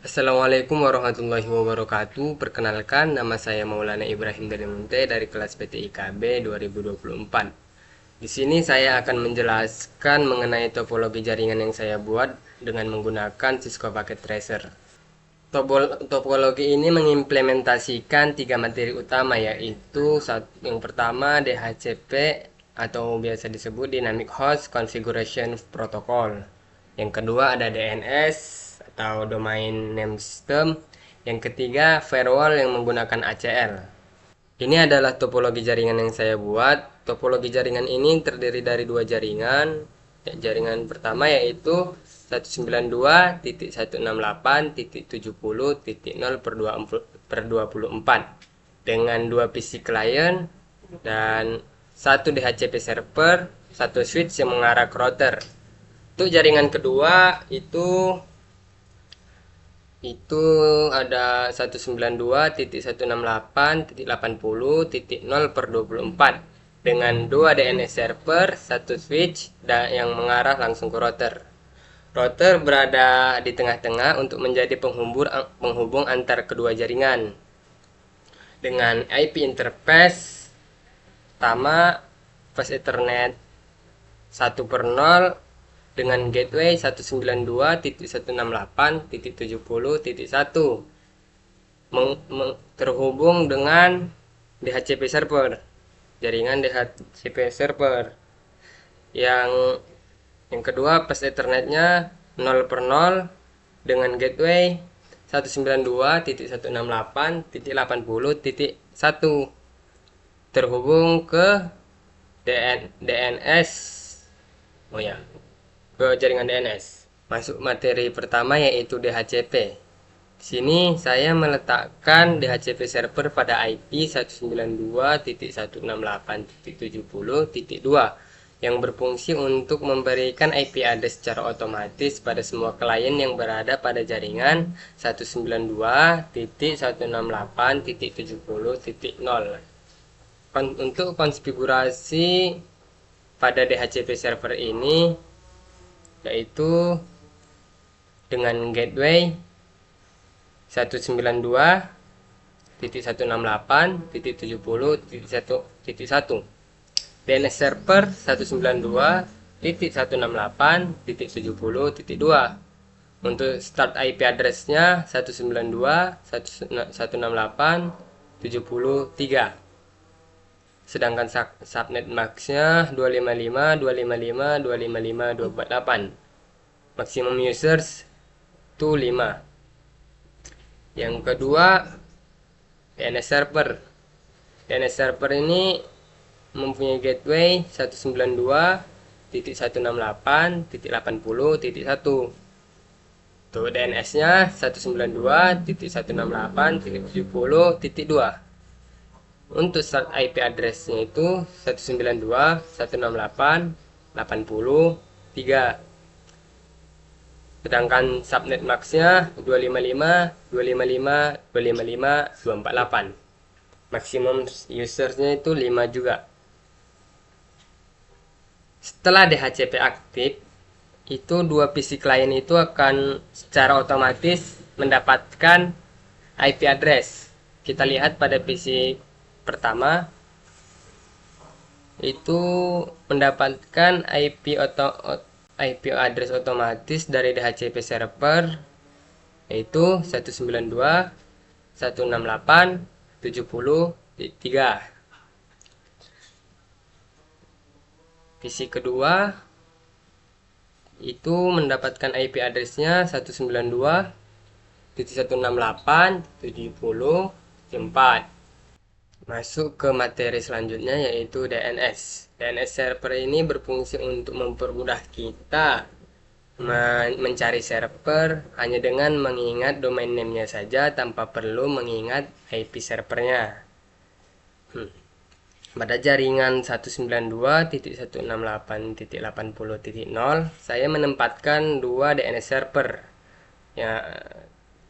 Assalamualaikum warahmatullahi wabarakatuh. Perkenalkan, nama saya Maulana Ibrahim Dalimunte dari kelas PTIKB 2024. Di sini saya akan menjelaskan mengenai topologi jaringan yang saya buat dengan menggunakan Cisco Packet Tracer. Topologi ini mengimplementasikan tiga materi utama, yaitu yang pertama DHCP atau biasa disebut Dynamic Host Configuration Protocol. Yang kedua ada DNS atau Domain Name System. Yang ketiga firewall yang menggunakan ACL. Ini adalah topologi jaringan yang saya buat. Topologi jaringan ini terdiri dari dua jaringan. Jaringan pertama yaitu 192.168.70.0/24 dengan dua PC client dan satu DHCP server, satu switch yang mengarah ke router. Untuk jaringan kedua itu ada 192.168.80.0/24 dengan dua DNS server, satu switch yang mengarah langsung ke router. Router berada di tengah-tengah untuk menjadi penghubung antar kedua jaringan. Dengan IP interface pertama Fast Ethernet 1/0 dengan gateway 192.168.70.1 terhubung dengan DHCP server, jaringan DHCP server. Yang kedua Fast Ethernetnya 0/0 dengan gateway 192.168.80.1 terhubung ke DNS ke jaringan DNS. Masuk materi pertama yaitu DHCP. Di sini saya meletakkan DHCP server pada IP 192.168.70.2 yang berfungsi untuk memberikan IP address secara otomatis pada semua klien yang berada pada jaringan 192.168.70.0. Untuk konfigurasi pada DHCP server ini yaitu dengan gateway 192.168.70.1 DNS server 192.168.70.2. Untuk start IP addressnya 192.168.73. Sedangkan subnet maxnya 255.255.255.248. Maximum users itu 5. Yang kedua DNS server. DNS server ini mempunyai gateway 192.168.80.1. Untuk DNS-nya 192.168.70.2. Untuk start IP address-nya itu 192.168.80.3. Sedangkan subnet max-nya 255.255.255.248. Maksimum usersnya itu 5 juga. Setelah DHCP aktif, itu dua PC client itu akan secara otomatis mendapatkan IP address. Kita lihat pada PC pertama itu mendapatkan IP address otomatis dari DHCP server yaitu 192.168.70.3. PC kedua itu mendapatkan IP addressnya 192.168.70.4. Masuk ke materi selanjutnya yaitu DNS. DNS server ini berfungsi untuk mempermudah kita mencari server hanya dengan mengingat domain name-nya saja tanpa perlu mengingat IP servernya. Pada jaringan 192.168.80.0 saya menempatkan dua DNS server.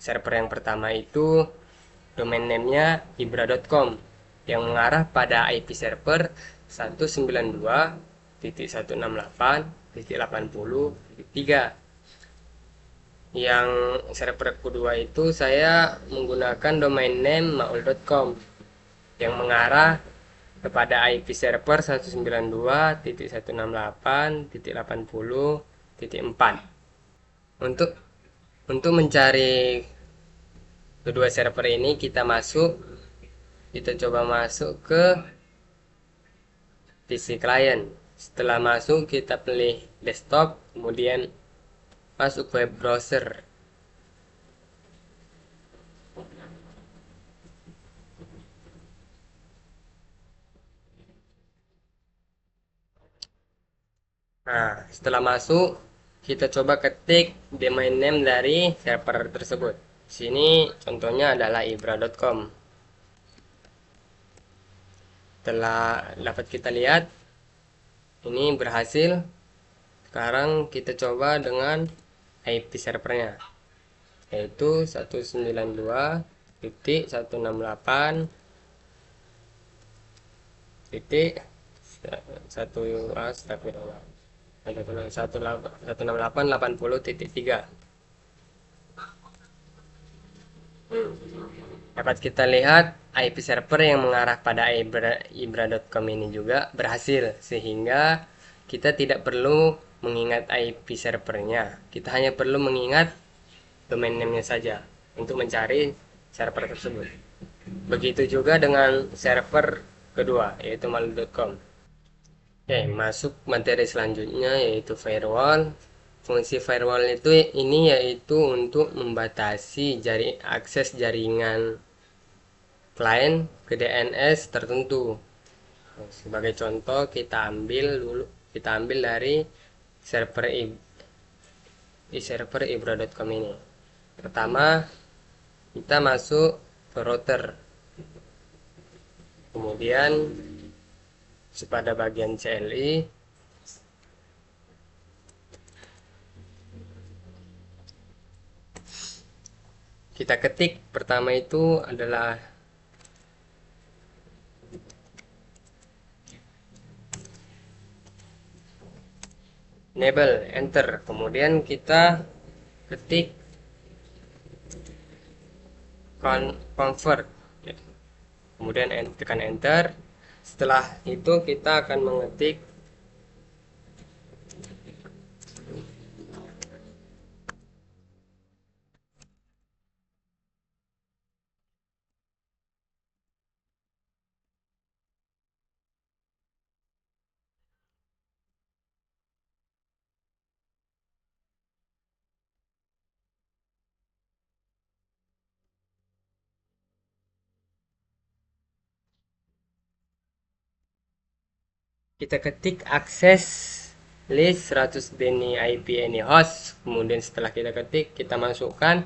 Server yang pertama itu domain name-nya ibra.com yang mengarah pada IP server 192.168.80.3. Yang server kedua itu saya menggunakan domain name maul.com yang mengarah kepada IP server 192.168.80.4. Untuk mencari kedua server ini kita coba masuk ke PC client. Setelah masuk kita pilih desktop, kemudian masuk web browser. Nah, setelah masuk kita coba ketik domain name dari server tersebut. Sini contohnya adalah ibra.com. Setelah dapat kita lihat ini berhasil. Sekarang kita coba dengan IP servernya, yaitu 192.168 titik 168.80.3. Dapat kita lihat IP server yang mengarah pada ibra.com ini juga berhasil, sehingga kita tidak perlu mengingat IP servernya. Kita hanya perlu mengingat domain name-nya saja untuk mencari server tersebut. Begitu juga dengan server kedua, yaitu malu.com. Oke, masuk materi selanjutnya yaitu firewall. Fungsi firewall ini yaitu untuk membatasi akses jaringan klien ke DNS tertentu. Sebagai contoh kita ambil dari server ibra.com ini. Pertama, kita masuk ke router. Kemudian pada bagian CLI kita ketik pertama itu adalah enable, enter. Kemudian kita ketik convert, kemudian tekan enter. Setelah itu kita akan mengetik akses list 100 deni IP any host. Kemudian setelah kita ketik, kita masukkan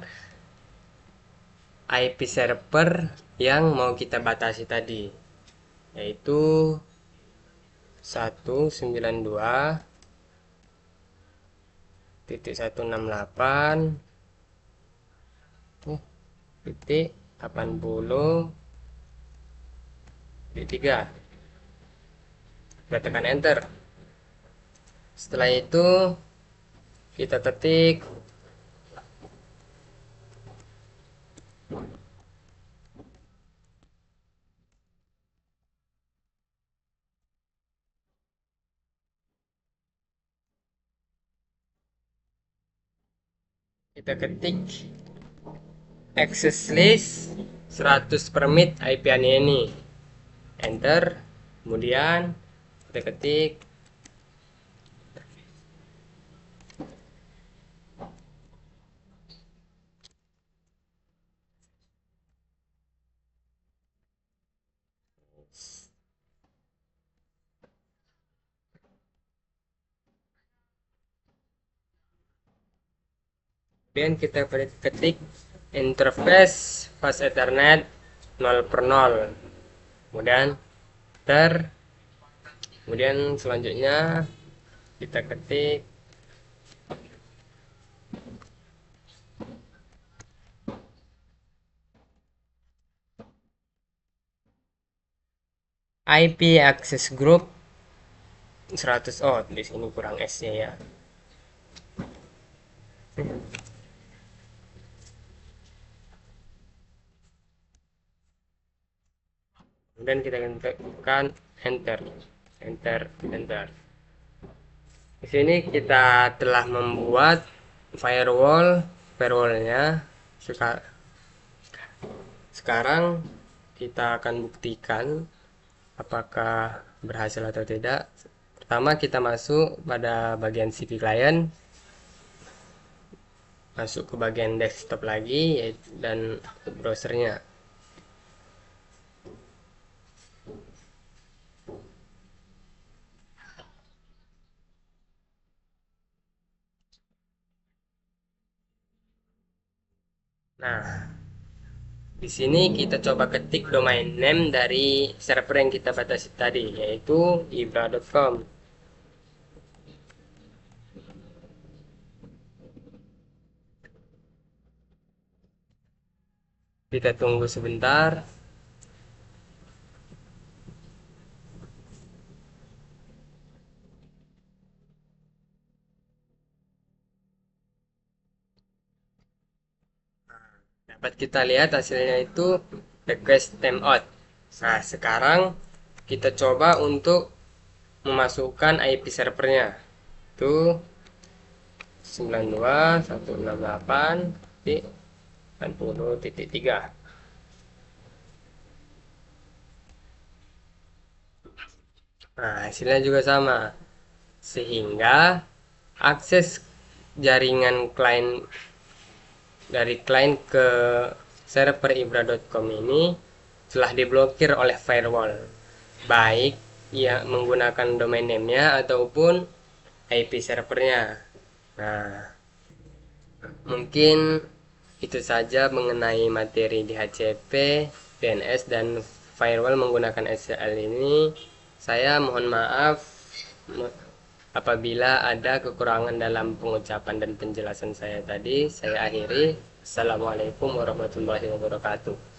IP server yang mau kita batasi tadi, yaitu 192.168.80.3. Kita tekan enter. Setelah itu kita ketik access list 100 permit IP ini, enter. Kemudian kita ketik interface fast ethernet 0/0, kemudian enter. Kemudian selanjutnya kita ketik IP access group 100. Oh, di sini kurang S-nya ya. Kemudian kita tekan enter, enter, enter. Di sini kita telah membuat firewallnya. Sekarang kita akan buktikan apakah berhasil atau tidak. Pertama kita masuk pada bagian cv client, masuk ke bagian desktop lagi dan browsernya. Nah, di sini kita coba ketik domain name dari server yang kita batasi tadi, yaitu ibra.com. Kita tunggu sebentar. Dapat kita lihat hasilnya itu request timeout. Nah, sekarang kita coba untuk memasukkan IP servernya. Itu 92.168.80.3. Nah, hasilnya juga sama. Sehingga akses jaringan klien dari klien ke server ibra.com ini telah diblokir oleh firewall, baik ya menggunakan domain name-nya ataupun IP servernya. Nah, mungkin itu saja mengenai materi DHCP, DNS, dan firewall menggunakan SSL ini. Saya mohon maaf apabila ada kekurangan dalam pengucapan dan penjelasan saya tadi. Saya akhiri. Assalamualaikum warahmatullahi wabarakatuh.